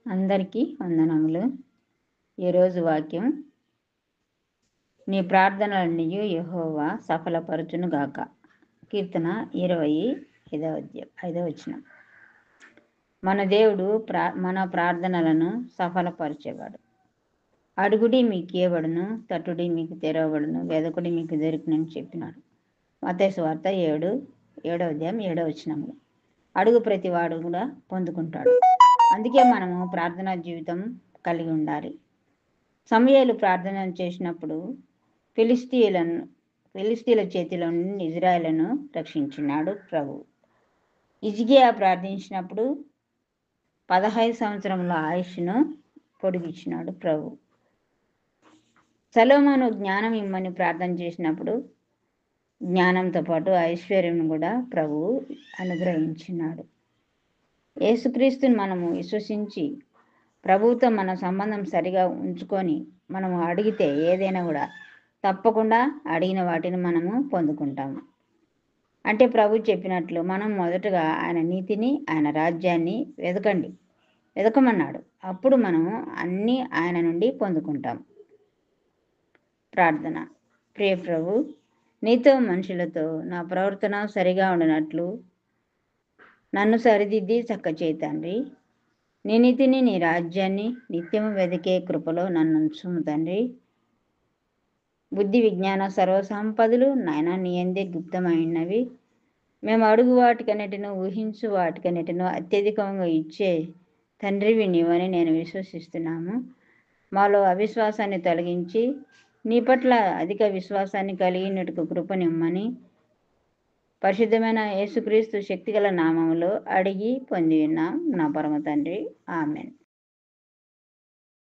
అందరికీ వందనములు. ఈరోజు వాక్యం, నీ ప్రార్థనలన్నీ యెహోవా సఫలపరచును గాక. కీర్తన 25వ వచనం. మన దేవుడు మన ప్రార్థనలను సఫలపరిచేవాడు. అడుగుడి మీకు ఇవ్వబడును, తట్టుడి మీకు తెరవబడును, వెదకుడి మీకు దొరికినని చెప్పినాడు. మత్తయి సువార్త 7వ వచనంలో. అడుగు ప్రతివాడు కూడా పొందుకుంటాడు. అందుకే మనము ప్రార్థనా జీవితం కలిగి ఉండాలి. సమూయేలు ప్రార్థన చేసినప్పుడు ఫిలిస్తీయుల చేతిలో నుండి ఇజ్రాయేలును రక్షించినాడు ప్రభు. హిజ్కియా ప్రార్థించినప్పుడు 15 సంవత్సరముల ఆయుష్ను పొడిగించినాడు ప్రభు. సొలొమోను జ్ఞానం ఇమ్మని ప్రార్థన చేసినప్పుడు జ్ఞానంతో పాటు ఐశ్వర్యం కూడా ప్రభువు అనుగ్రహించినాడు. యేసుక్రీస్తుని మనము విశ్వసించి ప్రభువుతో మన సంబంధం సరిగా ఉంచుకొని మనము అడిగితే ఏదైనా కూడా తప్పకుండా అడిగిన వాటిని మనము పొందుకుంటాము. అంటే ప్రభు చెప్పినట్లు మనం మొదటగా ఆయన నీతిని, ఆయన రాజ్యాన్ని వెదకమన్నాడు. అప్పుడు మనము అన్నీ ఆయన నుండి పొందుకుంటాం. ప్రార్థన. ప్రియ ప్రభు, నీతో మనుషులతో నా ప్రవర్తన సరిగా ఉండనట్లు నన్ను సరిదిద్ది చక్కచేయి తండ్రి. నీ నీతిని, నీ రాజ్యాన్ని నిత్యము వెదికే కృపలో నన్ను ఉంచుము తండ్రి. బుద్ధి విజ్ఞాన సర్వ సంపదలు నాయన నీ యందే గుప్తమైనవి. మేము అడుగు వాటికన్నిటినో ఊహించు వాటికన్నిటినో అత్యధికంగా ఇచ్చే తండ్రివి నీవని నేను విశ్వసిస్తున్నాము. మాలో అవిశ్వాసాన్ని తొలగించి నీ పట్ల అధిక విశ్వాసాన్ని కలిగినట్టుకు కృపనిమ్మని పరిశుద్ధమైన యేసుక్రీస్తు శక్తిగల నామములో అడిగి పొంది ఉన్నాం నా పరమ తండ్రి. ఆమెన్.